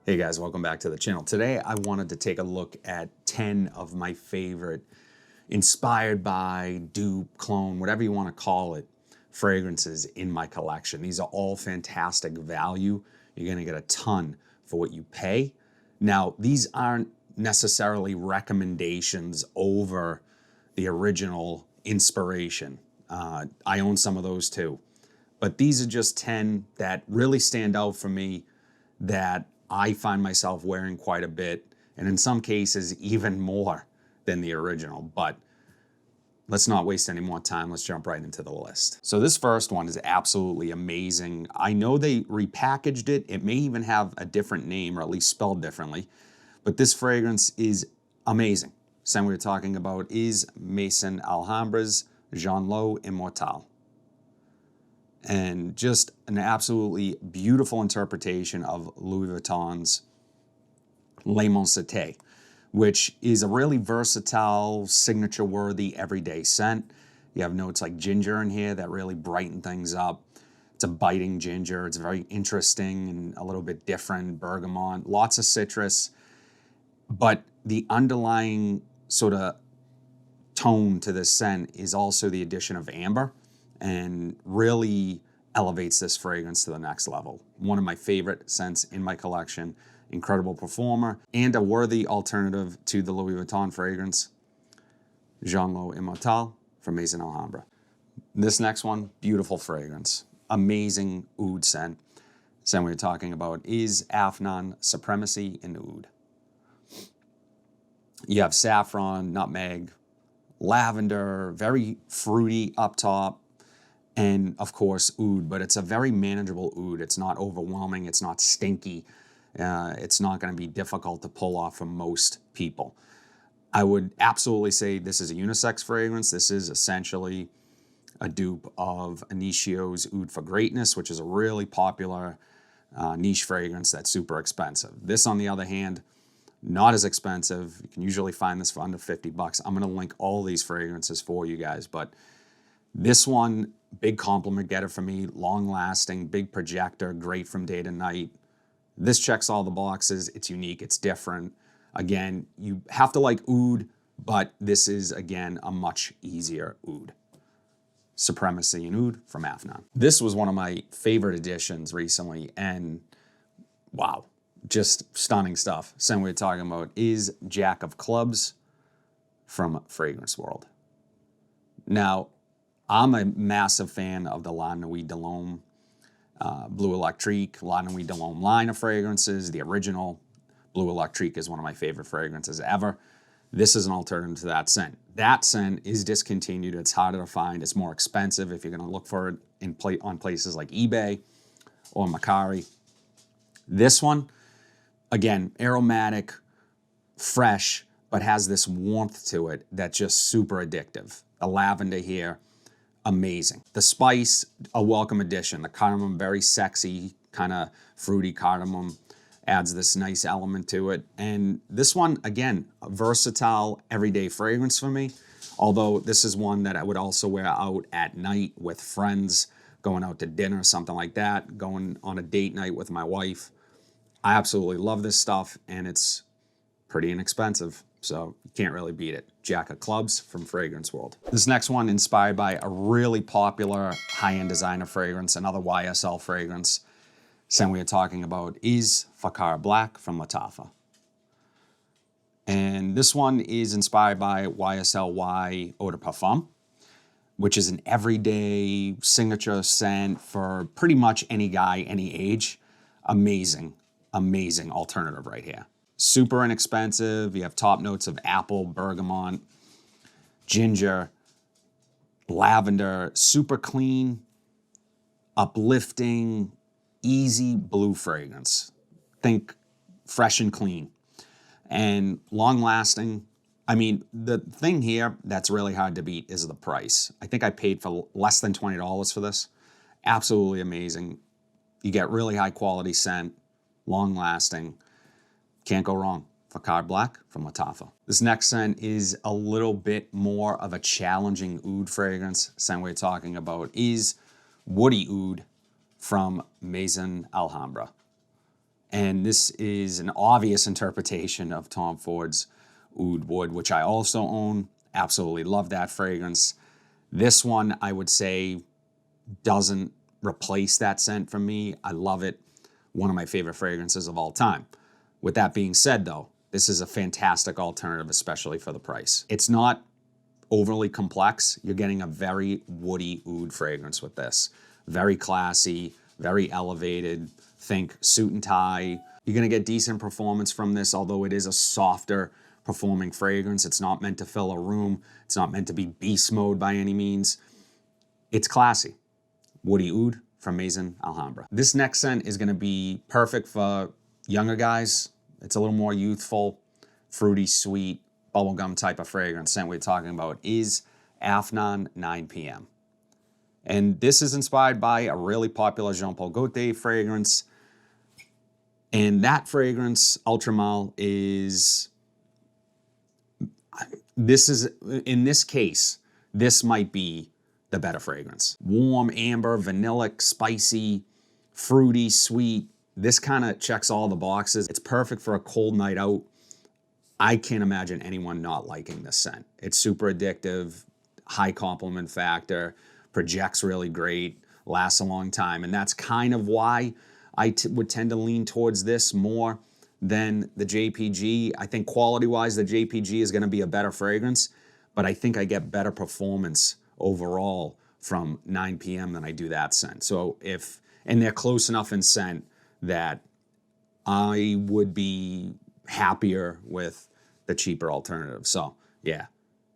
Hey guys, welcome back to the channel. Today I wanted to take a look at 10 of my favorite inspired by, dupe, clone, whatever you want to call it, fragrances in my collection. These are all fantastic value. You're going to get a ton for what you pay. Now, these aren't necessarily recommendations over the original inspiration. I own some of those too. But these are just 10 that really stand out for me that I find myself wearing quite a bit, and in some cases even more than the original. But let's not waste any more time. Let's jump right into the list. So this first one is absolutely amazing. I know they repackaged it. It may even have a different name, or at least spelled differently, but this fragrance is amazing. Scent we're talking about is Maison Alhambra's Lowe Immortal. And just an absolutely beautiful interpretation of Louis Vuitton's Le Monsité, which is a really versatile, signature-worthy, everyday scent. You have notes like ginger in here that really brighten things up. It's a biting ginger. It's very interesting and a little bit different. Bergamot, lots of citrus. But the underlying sort of tone to this scent is also the addition of amber, and really elevates this fragrance to the next level. One of my favorite scents in my collection, incredible performer, and a worthy alternative to the Louis Vuitton fragrance, Lowe Immortal from Maison Alhambra. This next one, beautiful fragrance, amazing oud scent. Scent we're talking about is Afnan Supremacy In Oud. You have saffron, nutmeg, lavender, very fruity up top, and of course oud, but it's a very manageable oud. It's not overwhelming, it's not stinky, it's not going to be difficult to pull off for most people. I would absolutely say this is a unisex fragrance. This is essentially a dupe of Initio's Oud for Greatness, which is a really popular niche fragrance that's super expensive. This, on the other hand, not as expensive. You can usually find this for under 50 bucks. I'm going to link all these fragrances for you guys, but this one, big compliment getter for me, long lasting, big projector, great from day to night. This checks all the boxes. It's unique, it's different. Again, you have to like oud, but this is, again, a much easier oud. Supremacy In Oud from Afnan. This was one of my favorite additions recently, and wow. Just stunning stuff. Scent we're talking about is Jack of Clubs from Fragrance World. Now, I'm a massive fan of the La Nuit de l'Homme Bleu Electrique, La Nuit de l'Homme line of fragrances. The original Bleu Electrique is one of my favorite fragrances ever. This is an alternative to that scent. That scent is discontinued. It's harder to find. It's more expensive if you're going to look for it on places like eBay or Mercari. This one, again, aromatic, fresh, but has this warmth to it that's just super addictive. The lavender here, amazing. The spice, a welcome addition. The cardamom, very sexy, kind of fruity cardamom, adds this nice element to it. And this one, again, a versatile, everyday fragrance for me. Although this is one that I would also wear out at night with friends, going out to dinner, something like that, going on a date night with my wife. I absolutely love this stuff, and it's pretty inexpensive, so you can't really beat it. Jack of Clubs from Fragrance World. This next one, inspired by a really popular high-end designer fragrance, another YSL fragrance. Scent we are talking about is Fakhar Black from Lattafa. And this one is inspired by YSL Y Eau de Parfum, which is an everyday signature scent for pretty much any guy, any age. Amazing. Amazing alternative right here. Super inexpensive. You have top notes of apple, bergamot, ginger, lavender, super clean, uplifting, easy blue fragrance. Think fresh and clean and long lasting. I mean, the thing here that's really hard to beat is the price. I think I paid for less than $20 for this. Absolutely amazing. You get really high quality scent, long lasting, can't go wrong. Fakhar Black from Lattafa. This next scent is a little bit more of a challenging oud fragrance. Scent we're talking about is Woody Oud from Maison Alhambra. And this is an obvious interpretation of Tom Ford's Oud Wood, which I also own. Absolutely love that fragrance. This one, I would say, doesn't replace that scent for me. I love it. One of my favorite fragrances of all time. With that being said, though, this is a fantastic alternative, especially for the price. It's not overly complex. You're getting a very woody oud fragrance with this. Very classy, very elevated. Think suit and tie. You're gonna get decent performance from this, although it is a softer performing fragrance. It's not meant to fill a room. It's not meant to be beast mode by any means. It's classy. Woody Oud from Maison Alhambra. This next scent is gonna be perfect for younger guys. It's a little more youthful, fruity, sweet, bubblegum type of fragrance. Scent we're talking about is Afnan 9 p.m. And this is inspired by a really popular Jean Paul Gaultier fragrance. And that fragrance, Ultramal, is, in this case, this might be the better fragrance. Warm, amber, vanillic, spicy, fruity, sweet. This kind of checks all the boxes. It's perfect for a cold night out. I can't imagine anyone not liking this scent. It's super addictive, high compliment factor, projects really great, lasts a long time. And that's kind of why I would tend to lean towards this more than the JPG. I think quality-wise, the JPG is gonna be a better fragrance, but I think I get better performance overall from 9 p.m. than I do that scent. So and they're close enough in scent that I would be happier with the cheaper alternative. So yeah,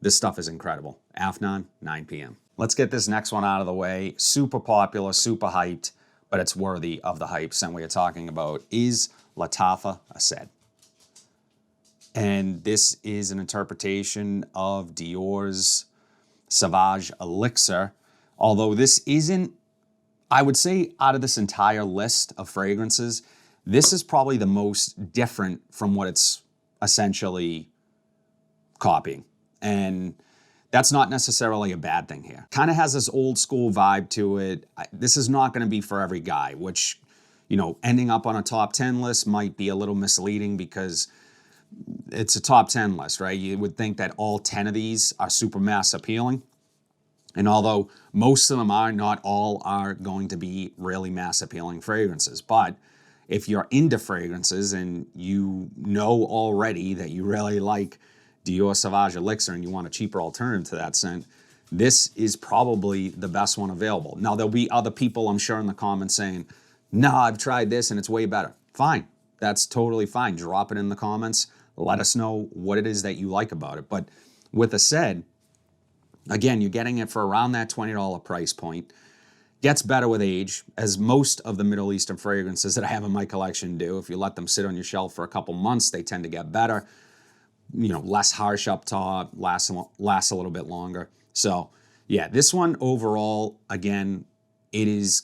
this stuff is incredible. Afnan, 9 p.m. Let's get this next one out of the way. Super popular, super hyped, but it's worthy of the hype. Scent we are talking about is Lattafa Asad. And this is an interpretation of Dior's Sauvage Elixir. Although this isn't, I would say out of this entire list of fragrances, this is probably the most different from what it's essentially copying. And that's not necessarily a bad thing here. Kind of has this old school vibe to it. This is not gonna be for every guy, which, you know, ending up on a top 10 list might be a little misleading because it's a top 10 list, right? You would think that all 10 of these are super mass appealing. And although most of them are, not all are going to be really mass appealing fragrances. But if you're into fragrances and you know already that you really like Dior Sauvage Elixir and you want a cheaper alternative to that scent, this is probably the best one available. Now, there'll be other people, I'm sure, in the comments saying, no, I've tried this and it's way better. Fine, that's totally fine. Drop it in the comments. Let us know what it is that you like about it. But with Asad, again, you're getting it for around that $20 price point. Gets better with age, as most of the Middle Eastern fragrances that I have in my collection do. If you let them sit on your shelf for a couple months, they tend to get better. You know, less harsh up top, lasts a little bit longer. So yeah, this one overall, again, it is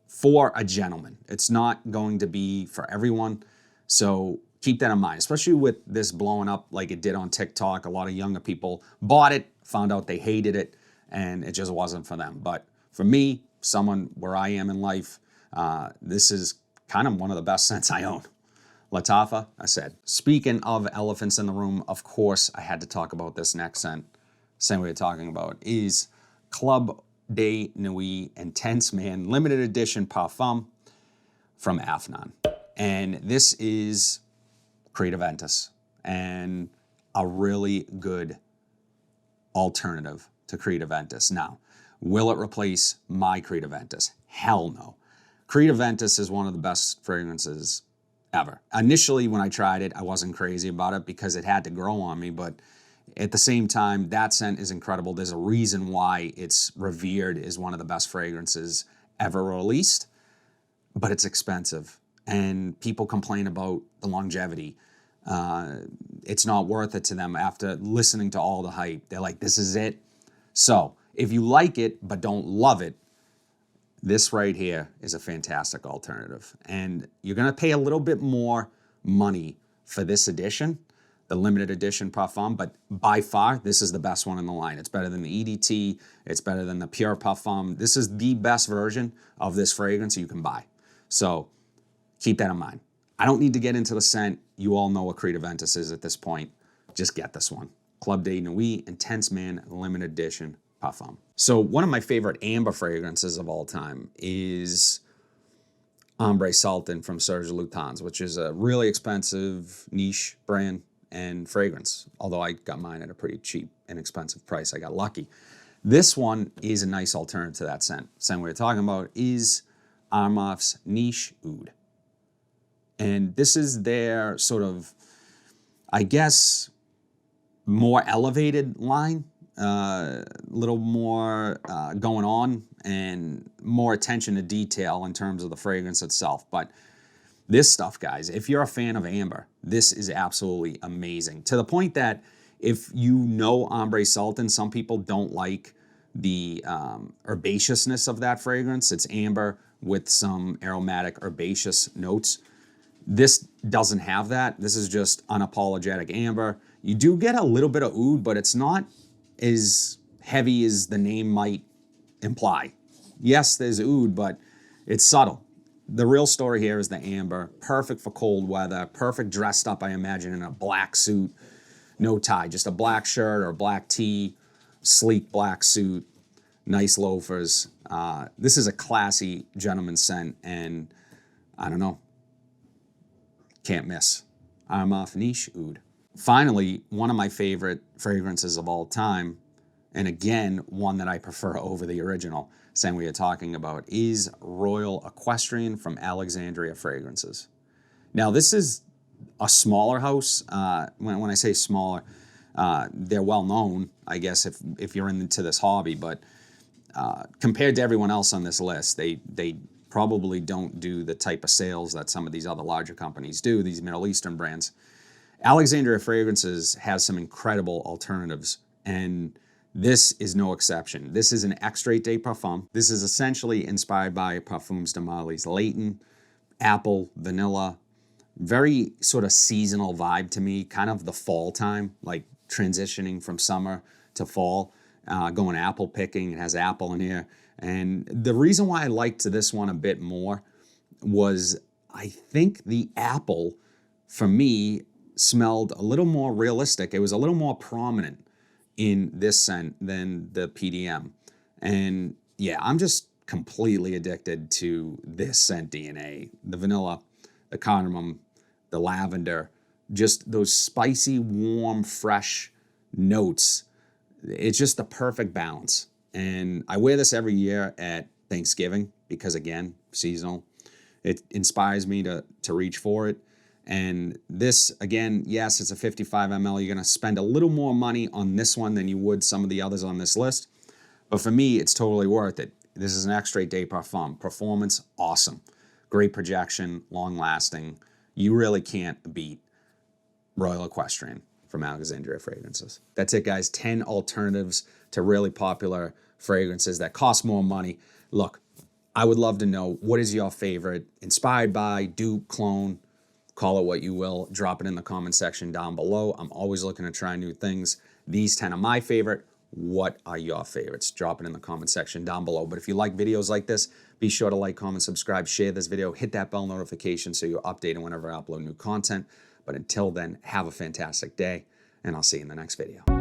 for a gentleman. It's not going to be for everyone. So keep that in mind, especially with this blowing up like it did on TikTok. A lot of younger people bought it, found out they hated it, and it just wasn't for them. But for me, someone where I am in life, this is kind of one of the best scents I own. Lattafa Asad. Speaking of elephants in the room, of course, I had to talk about this next scent. Scent we were talking about is Club de Nuit Intense Man Limited Edition Parfum from Afnan. And this is Creative Ventus and a really good alternative to Creative Ventus. Now, will it replace my Creative Ventus? Hell no. Creative Ventus is one of the best fragrances ever. Initially, when I tried it, I wasn't crazy about it because it had to grow on me, but at the same time, that scent is incredible. There's a reason why it's revered as one of the best fragrances ever released, but it's expensive. And people complain about the longevity. It's not worth it to them after listening to all the hype. They're like, this is it. So if you like it but don't love it, this right here is a fantastic alternative. And you're gonna pay a little bit more money for this edition, the limited edition Parfum, but by far, this is the best one in the line. It's better than the EDT, it's better than the Pure Parfum. This is the best version of this fragrance you can buy. So keep that in mind. I don't need to get into the scent. You all know what Creed Aventus is at this point. Just get this one. Club de Nuit Intense Man Limited Edition Parfum. So one of my favorite amber fragrances of all time is Ambre Sultan from Serge Lutens, which is a really expensive niche brand and fragrance. Although I got mine at a pretty cheap, inexpensive price. I got lucky. This one is a nice alternative to that scent. Scent we're talking about is Armaf's Niche Oud. And this is their sort of, I guess, more elevated line. A little more going on and more attention to detail in terms of the fragrance itself. But this stuff, guys, if you're a fan of amber, this is absolutely amazing. To the point that if you know Ambre Sultan, some people don't like the herbaceousness of that fragrance. It's amber with some aromatic herbaceous notes. This doesn't have that. This is just unapologetic amber. You do get a little bit of oud, but it's not as heavy as the name might imply. Yes, there's oud, but it's subtle. The real story here is the amber. Perfect for cold weather. Perfect dressed up, I imagine, in a black suit. No tie, just a black shirt or a black tee, sleek black suit, nice loafers. This is a classy gentleman's scent, and I don't know. Can't miss. Armaf Niche Oud. Finally, one of my favorite fragrances of all time, and again, one that I prefer over the original scent we are talking about, is Royal Equestrian from Alexandria Fragrances. Now, this is a smaller house. When I say smaller, they're well known, I guess, if you're into this hobby, but compared to everyone else on this list, they probably don't do the type of sales that some of these other larger companies do, these Middle Eastern brands. Alexandria Fragrances has some incredible alternatives, and this is no exception. This is an extrait de parfum. This is essentially inspired by Parfums de Marly's Leighton, apple, vanilla, very sort of seasonal vibe to me, kind of the fall time, like transitioning from summer to fall, going apple picking. It has apple in here. And the reason why I liked this one a bit more was I think the apple, for me, smelled a little more realistic. It was a little more prominent in this scent than the PDM. And yeah, I'm just completely addicted to this scent DNA. The vanilla, the cardamom, the lavender, just those spicy, warm, fresh notes. It's just the perfect balance. And I wear this every year at Thanksgiving because, again, seasonal. It inspires me to reach for it. And this, again, yes, it's a 55 ml. You're going to spend a little more money on this one than you would some of the others on this list. But for me, it's totally worth it. This is an extrait de parfum. Performance, awesome. Great projection, long-lasting. You really can't beat Royal Equestrian from Alexandria Fragrances. That's it, guys. 10 alternatives to really popular fragrances that cost more money. Look, I would love to know, what is your favorite? Inspired by, dupe, clone, call it what you will. Drop it in the comment section down below. I'm always looking to try new things. These 10 are my favorite. What are your favorites? Drop it in the comment section down below. But if you like videos like this, be sure to like, comment, subscribe, share this video, hit that bell notification so you're updated whenever I upload new content. But until then, have a fantastic day, and I'll see you in the next video.